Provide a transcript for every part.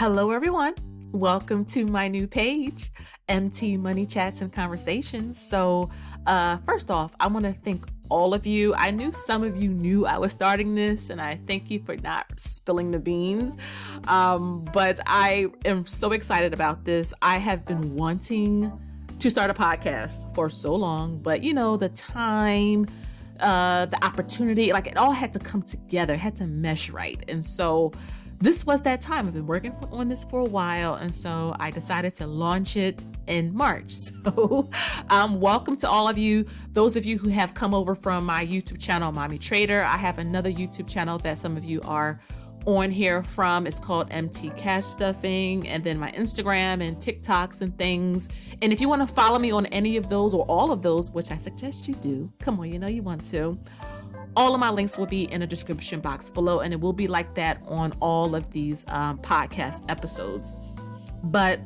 Hello, everyone. Welcome to my new page, MT Money Chats and Conversations. So first off, I want to thank all of you. I knew some of you knew I was starting this, and I thank you for not spilling the beans. But I am so excited about this. I have been wanting to start a podcast for so long, but the time, the opportunity, like it all had to come together, had to mesh right. And so this was that time. I've been working on this for a while, and so I decided to launch it in March. So welcome to all of you. Those of you who have come over from my YouTube channel, Mommy Trader. I have another YouTube channel that some of you are on here from. It's called MT Cash Stuffing, and then my Instagram and TikToks and things. And if you want to follow me on any of those or all of those, which I suggest you do, come on, you want to. All of my links will be in the description box below, and it will be like that on all of these podcast episodes. But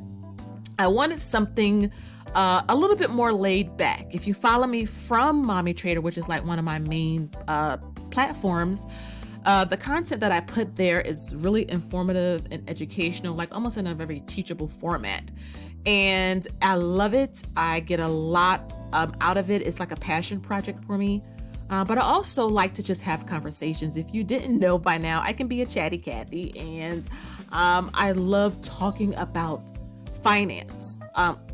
I wanted something a little bit more laid back. If you follow me from Mommy Trader, which is like one of my main platforms, the content that I put there is really informative and educational, like almost in a very teachable format. And I love it. I get a lot out of it. It's like a passion project for me. But I also like to just have conversations. If you didn't know by now, I can be a chatty Cathy, and I love talking about finance,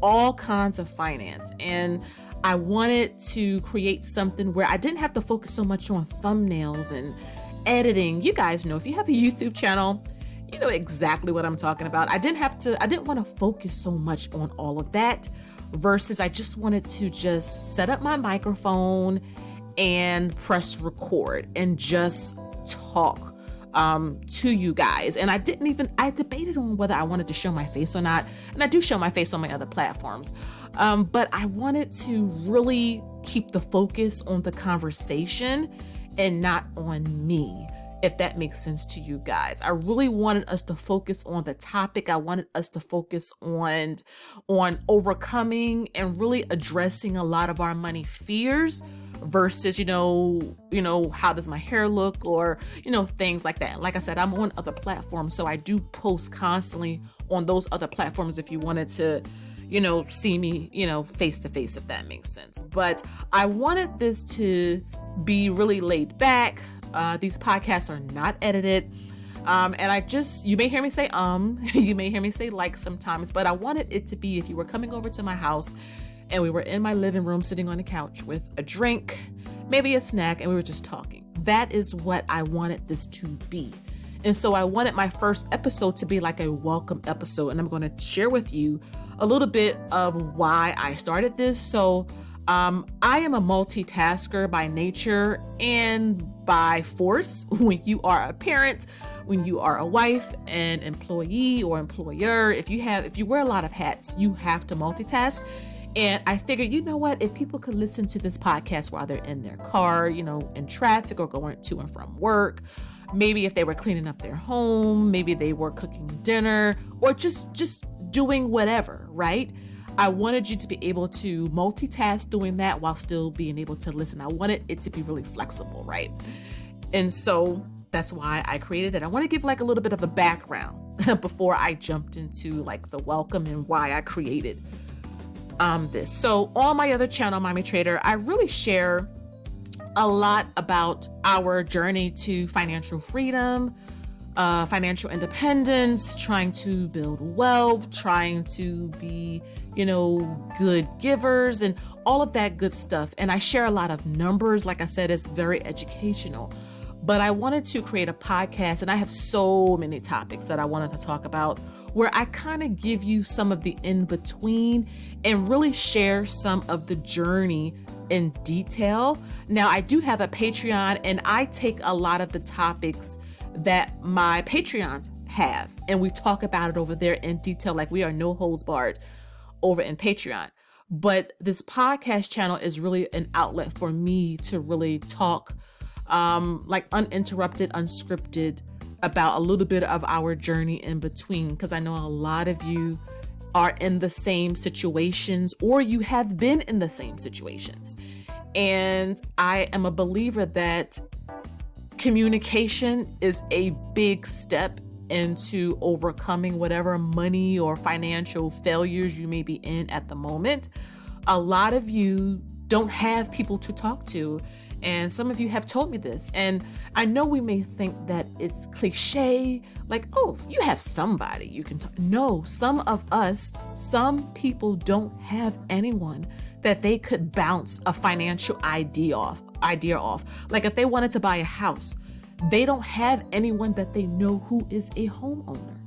all kinds of finance. And I wanted to create something where I didn't have to focus so much on thumbnails and editing. You guys know, if you have a YouTube channel, you know exactly what I'm talking about. I didn't want to focus so much on all of that, versus I just wanted to just set up my microphone and press record and just talk to you guys. And I debated on whether I wanted to show my face or not. And I do show my face on my other platforms. But I wanted to really keep the focus on the conversation and not on me, if that makes sense to you guys. I really wanted us to focus on the topic. I wanted us to focus on overcoming and really addressing a lot of our money fears, versus, how does my hair look, or, things like that. Like I said, I'm on other platforms, so I do post constantly on those other platforms if you wanted to, see me, face to face, if that makes sense. But I wanted this to be really laid back. These podcasts are not edited. And you may hear me say, you may hear me say like sometimes, but I wanted it to be, if you were coming over to my house and we were in my living room sitting on the couch with a drink, maybe a snack, and we were just talking. That is what I wanted this to be. And so I wanted my first episode to be like a welcome episode. And I'm going to share with you a little bit of why I started this. So I am a multitasker by nature and by force. When you are a parent, when you are a wife, an employee or employer, if you wear a lot of hats, you have to multitask. And I figured, if people could listen to this podcast while they're in their car, in traffic or going to and from work, maybe if they were cleaning up their home, maybe they were cooking dinner, or just doing whatever, right? I wanted you to be able to multitask doing that while still being able to listen. I wanted it to be really flexible, right? And so that's why I created it. I want to give like a little bit of a background before I jumped into like the welcome and why I created this. So on my other channel, Mommy Trader, I really share a lot about our journey to financial freedom, financial independence, trying to build wealth, trying to be, good givers and all of that good stuff. And I share a lot of numbers. Like I said, it's very educational. But I wanted to create a podcast, and I have so many topics that I wanted to talk about, where I kind of give you some of the in-between and really share some of the journey in detail. Now, I do have a Patreon, and I take a lot of the topics that my Patreons have, and we talk about it over there in detail. Like, we are no holds barred over in Patreon. But this podcast channel is really an outlet for me to really talk like uninterrupted, unscripted, about a little bit of our journey in between, because I know a lot of you are in the same situations, or you have been in the same situations. And I am a believer that communication is a big step into overcoming whatever money or financial failures you may be in at the moment. A lot of you don't have people to talk to. And some of you have told me this. And I know we may think that it's cliche, like, oh, you have somebody you can talk. No, some people don't have anyone that they could bounce a financial idea off. Like if they wanted to buy a house, they don't have anyone that they know who is a homeowner.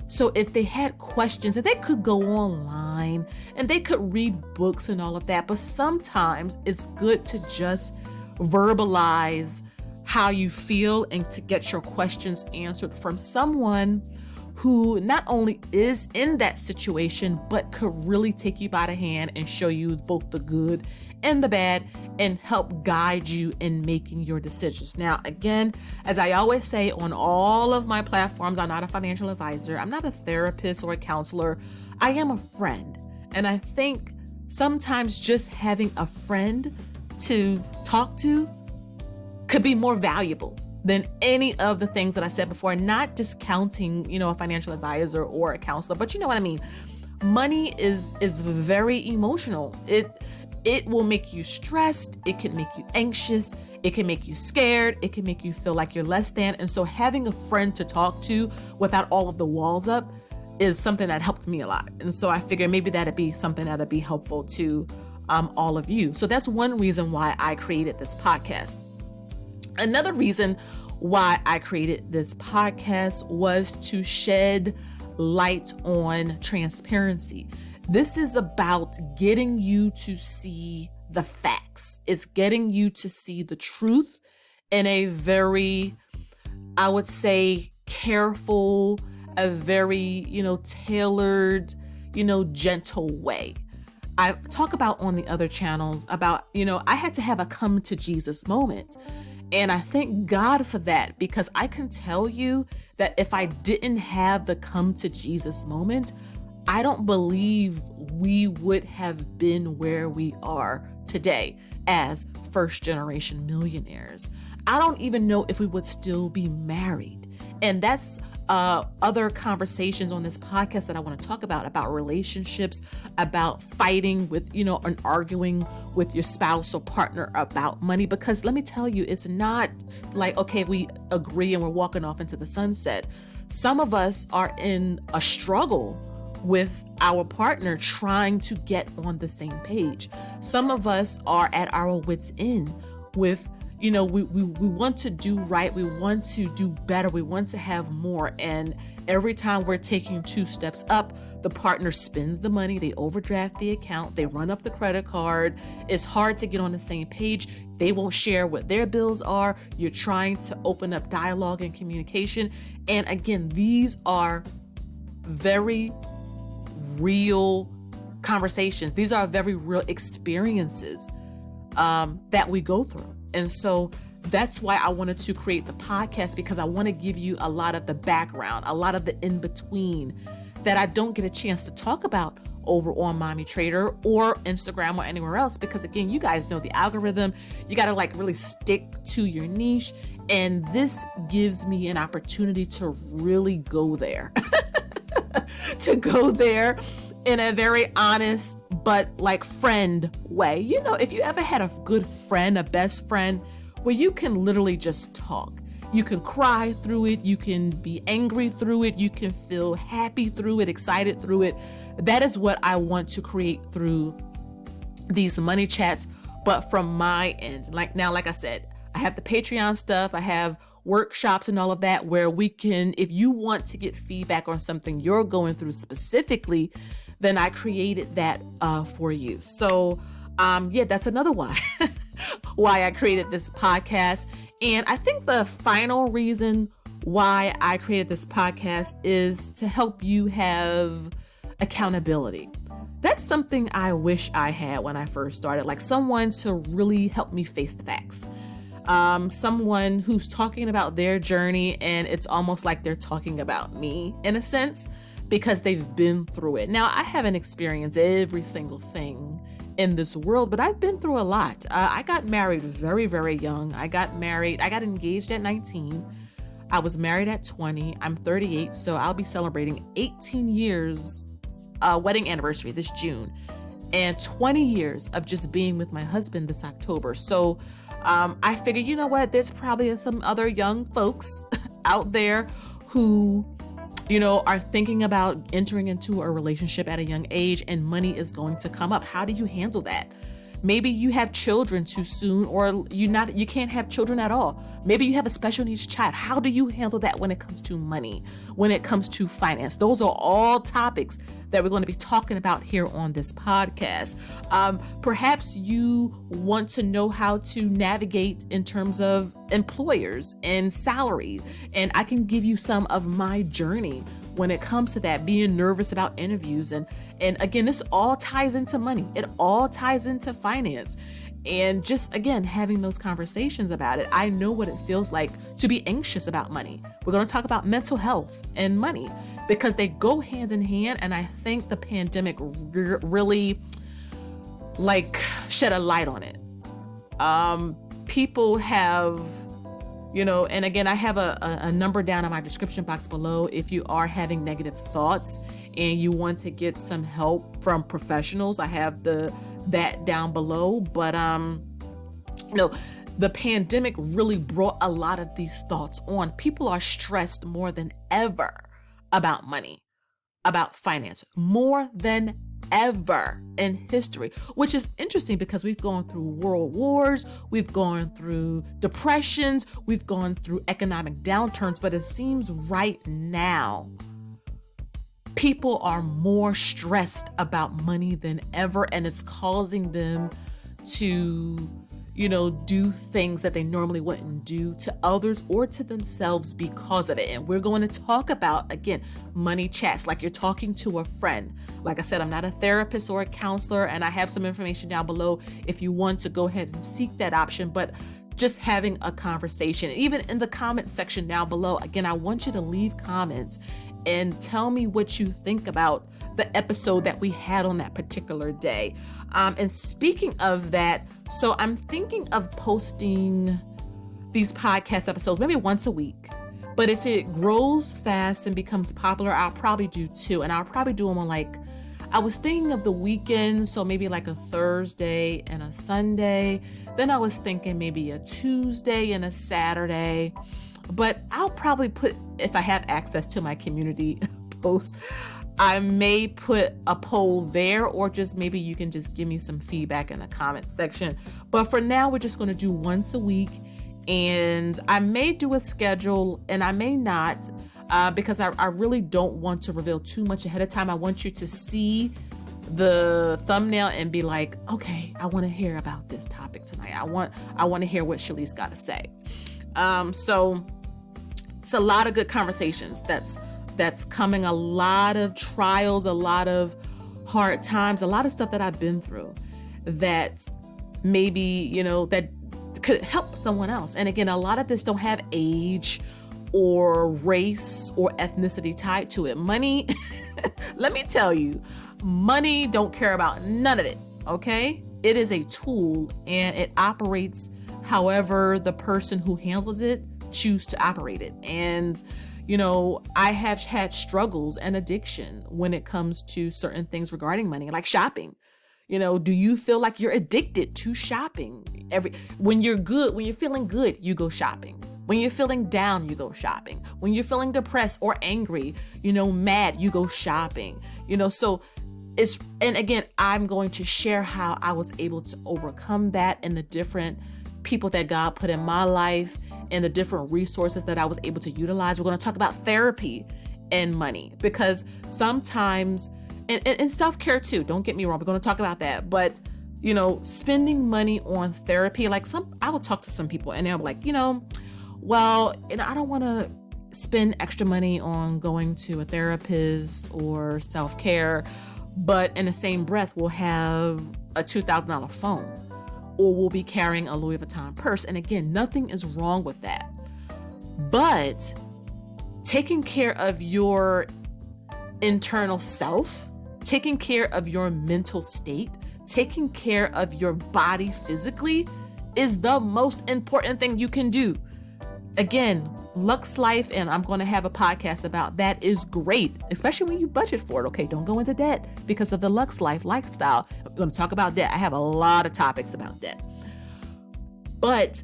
So if they had questions, and they could go online and they could read books and all of that, but sometimes it's good to just verbalize how you feel and to get your questions answered from someone who not only is in that situation, but could really take you by the hand and show you both the good and the bad and help guide you in making your decisions. Now, again, as I always say on all of my platforms, I'm not a financial advisor. I'm not a therapist or a counselor. I am a friend. And I think sometimes just having a friend to talk to could be more valuable than any of the things that I said before. Not discounting, a financial advisor or a counselor, but you know what I mean. Money is very emotional. It will make you stressed. It can make you anxious. It can make you scared. It can make you feel like you're less than. And so having a friend to talk to without all of the walls up is something that helped me a lot. And so I figured maybe that'd be something that'd be helpful to all of you. So that's one reason why I created this podcast. Another reason why I created this podcast was to shed light on transparency. This is about getting you to see the facts. It's getting you to see the truth in a very, I would say, careful, a very, tailored, gentle way. I talk about on the other channels about, I had to have a come to Jesus moment. And I thank God for that, because I can tell you that if I didn't have the come to Jesus moment, I don't believe we would have been where we are today as first generation millionaires. I don't even know if we would still be married. And that's other conversations on this podcast that I want to talk about relationships, about fighting with, and arguing with your spouse or partner about money. Because let me tell you, it's not like, okay, we agree and we're walking off into the sunset. Some of us are in a struggle with our partner trying to get on the same page. Some of us are at our wits' end with, we want to do right. We want to do better. We want to have more. And every time we're taking 2 steps up, the partner spends the money. They overdraft the account. They run up the credit card. It's hard to get on the same page. They won't share what their bills are. You're trying to open up dialogue and communication. And again, these are very real conversations. These are very real experiences that we go through. And so that's why I wanted to create the podcast, because I want to give you a lot of the background, a lot of the in-between that I don't get a chance to talk about over on Mommy Trader or Instagram or anywhere else. Because again, you guys know the algorithm. You got to really stick to your niche. And this gives me an opportunity to really go there, to go there in a very honest, but friend way. If you ever had a good friend, a best friend, where you can literally just talk. You can cry through it. You can be angry through it. You can feel happy through it, excited through it. That is what I want to create through these money chats, but from my end. Like I said, I have the Patreon stuff. I have workshops and all of that where we can, if you want to get feedback on something you're going through specifically, then I created that for you. So that's another why I created this podcast. And I think the final reason why I created this podcast is to help you have accountability. That's something I wish I had when I first started, like someone to really help me face the facts. Someone who's talking about their journey, and it's almost like they're talking about me in a sense, because they've been through it. Now, I haven't experienced every single thing in this world, but I've been through a lot. I got married very, very young. I got engaged at 19. I was married at 20. I'm 38, so I'll be celebrating 18 years wedding anniversary this June, and 20 years of just being with my husband this October. So I figured, you know what, there's probably some other young folks out there who, you know, are thinking about entering into a relationship at a young age, and money is going to come up. How do you handle that? Maybe you have children too soon, or you can't have children at all. Maybe you have a special needs child. How do you handle that when it comes to money, when it comes to finance? Those are all topics that we're going to be talking about here on this podcast. Perhaps you want to know how to navigate in terms of employers and salary, and I can give you some of my journey when it comes to that, being nervous about interviews. And again, this all ties into money. It all ties into finance. And just, again, having those conversations about it, I know what it feels like to be anxious about money. We're going to talk about mental health and money because they go hand in hand. And I think the pandemic really shed a light on it. People have, you know, and again, I have a number down in my description box below if you are having negative thoughts and you want to get some help from professionals. I have that down below. But you know, the pandemic really brought a lot of these thoughts on. People are stressed more than ever about money, about finance, more than ever in history, which is interesting because we've gone through world wars, we've gone through depressions, we've gone through economic downturns, but it seems right now people are more stressed about money than ever, and it's causing them to, you know, do things that they normally wouldn't do to others or to themselves because of it. And we're going to talk about, again, money chats like you're talking to a friend. Like I said, I'm not a therapist or a counselor, and I have some information down below if you want to go ahead and seek that option. But just having a conversation, even in the comment section down below, again, I want you to leave comments and tell me what you think about the episode that we had on that particular day. And speaking of that, so I'm thinking of posting these podcast episodes maybe once a week. But if it grows fast and becomes popular, I'll probably do 2. And I'll probably do them on I was thinking of the weekend, so maybe like a Thursday and a Sunday. Then I was thinking maybe a Tuesday and a Saturday. But I'll probably put, if I have access to my community post, I may put a poll there, or just maybe you can just give me some feedback in the comment section. But for now, we're just going to do once a week. And I may do a schedule and I may not, because I really don't want to reveal too much ahead of time. I want you to see the thumbnail and be like, okay, I want to hear about this topic tonight. I want to hear what Shelise got to say. So it's a lot of good conversations that's coming, a lot of trials, a lot of hard times, a lot of stuff that I've been through that maybe, you know, that could help someone else. And again, a lot of this don't have age or race or ethnicity tied to it. Money, let me tell you, money don't care about none of it, okay? It is a tool and it operates however the person who handles it choose to operate it. And you know, I have had struggles and addiction when it comes to certain things regarding money, like shopping. You know, do you feel like you're addicted to shopping? When you're feeling good, you go shopping. When you're feeling down, you go shopping. When you're feeling depressed or angry, you know, mad, you go shopping. You know, so and again, I'm going to share how I was able to overcome that and the different people that God put in my life and the different resources that I was able to utilize. We're going to talk about therapy and money, because sometimes, and self-care too, don't get me wrong, we're going to talk about that. But, you know, spending money on therapy, I will talk to some people and they're like, you know, well, I don't want to spend extra money on going to a therapist or self-care, but in the same breath, we'll have a $2,000 phone, or we'll be carrying a Louis Vuitton purse. And again, nothing is wrong with that. But taking care of your internal self, taking care of your mental state, taking care of your body physically is the most important thing you can do. Again, Lux Life, and I'm going to have a podcast about that, is great, especially when you budget for it. Okay, don't go into debt because of the Lux Life lifestyle. I'm going to talk about debt. I have a lot of topics about debt. But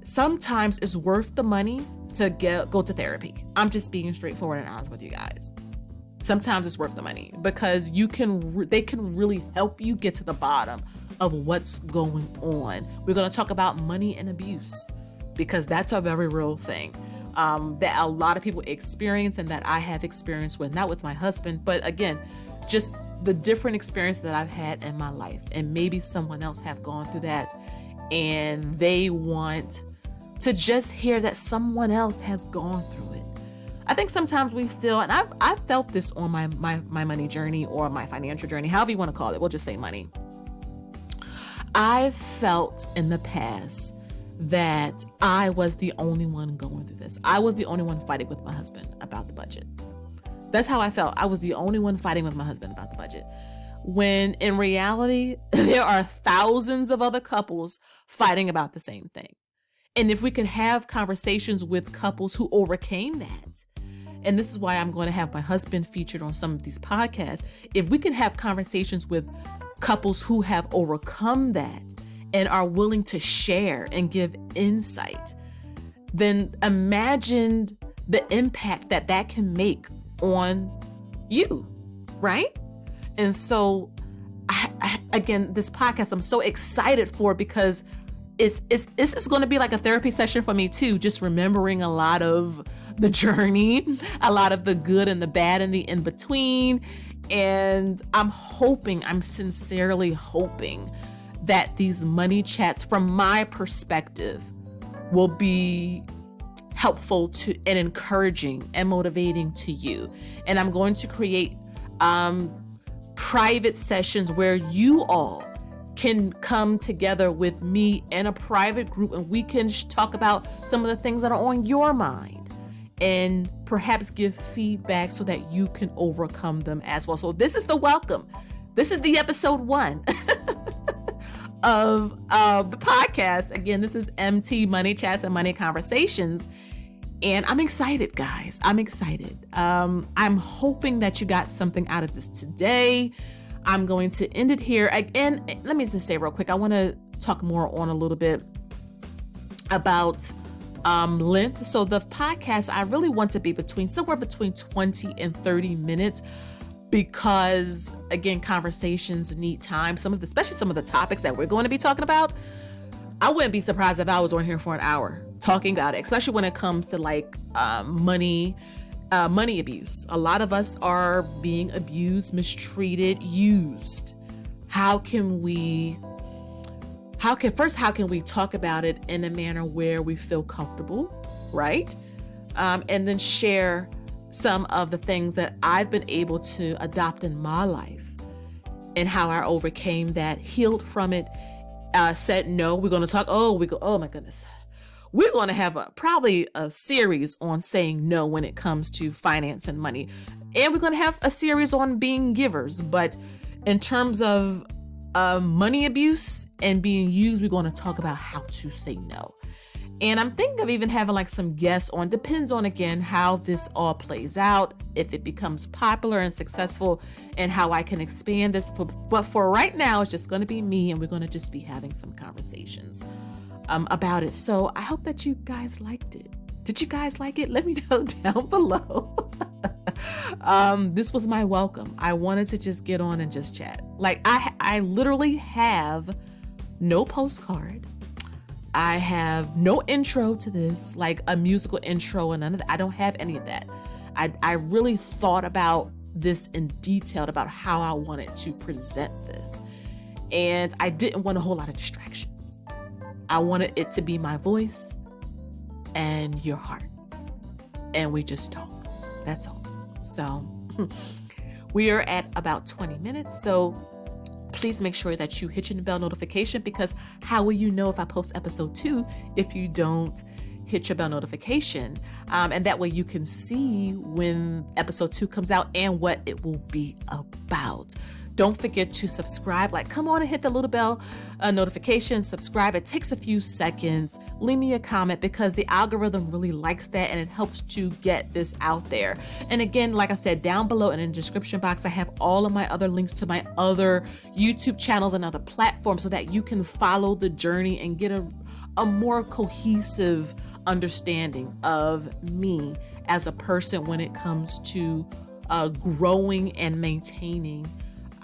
sometimes it's worth the money to go to therapy. I'm just being straightforward and honest with you guys. Sometimes it's worth the money because they can really help you get to the bottom of what's going on. We're going to talk about money and abuse, because that's a very real thing that a lot of people experience and that I have experienced with, not with my husband, but again, just the different experience that I've had in my life. And maybe someone else have gone through that and they want to just hear that someone else has gone through it. I think sometimes we feel, and I've felt this on my money journey or my financial journey, however you want to call it. We'll just say money. I've felt in the past that I was the only one going through this. I was the only one fighting with my husband about the budget. That's how I felt. I was the only one fighting with my husband about the budget. When in reality, there are thousands of other couples fighting about the same thing. And if we can have conversations with couples who overcame that, and this is why I'm going to have my husband featured on some of these podcasts, if we can have conversations with couples who have overcome that and are willing to share and give insight, then imagine the impact that can make on you, right? And so, again, this podcast, I'm so excited for, because this is going to be like a therapy session for me too, just remembering a lot of the journey, a lot of the good and the bad and the in between. And I'm sincerely hoping that these money chats, from my perspective, will be helpful to and encouraging and motivating to you. And I'm going to create private sessions where you all can come together with me in a private group, and we can talk about some of the things that are on your mind and perhaps give feedback so that you can overcome them as well. So this is the welcome. This is the episode 1 of the podcast. Again, this is MT Money Chats and Money Conversations. And I'm excited, guys. I'm excited. I'm hoping that you got something out of this today. I'm going to end it here. Again, let me just say real quick, I want to talk more on a little bit about length. So the podcast, I really want to be somewhere between 20 and 30 minutes, because again, conversations need time. Especially some of the topics that we're going to be talking about, I wouldn't be surprised if I was on here for an hour talking about it, especially when it comes to like money abuse. A lot of us are being abused, mistreated, used. How can we talk about it in a manner where we feel comfortable, right? And then share some of the things that I've been able to adopt in my life and how I overcame that, healed from it, said no. We're going to talk. Oh my goodness. We're going to have probably a series on saying no when it comes to finance and money. And we're going to have a series on being givers. But in terms of money abuse and being used, we're going to talk about how to say no. And I'm thinking of even having like some guests on, depends on, again, how this all plays out, if it becomes popular and successful, and how I can expand this. But for right now, it's just going to be me, and we're going to just be having some conversations about it. So I hope that you guys liked it. Did you guys like it? Let me know down below. This was my welcome. I wanted to just get on and just chat. Like I literally have no postcard. I have no intro to this, like a musical intro and none of that. I don't have any of that. I really thought about this in detail about how I wanted to present this. And I didn't want a whole lot of distractions. I wanted it to be my voice and your heart. And we just talk. That's all. So we are at about 20 minutes. So please make sure that you hit your bell notification, because how will you know if I post episode 2 if you don't hit your bell notification. And that way you can see when episode 2 comes out and what it will be about. Don't forget to subscribe. Come on and hit the little bell notification, subscribe. It takes a few seconds. Leave me a comment because the algorithm really likes that and it helps to get this out there. And again, like I said, down below and in the description box, I have all of my other links to my other YouTube channels and other platforms so that you can follow the journey and get a more cohesive understanding of me as a person when it comes to growing and maintaining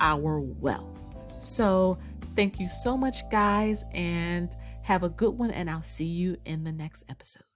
our wealth. So thank you so much, guys, and have a good one, and I'll see you in the next episode.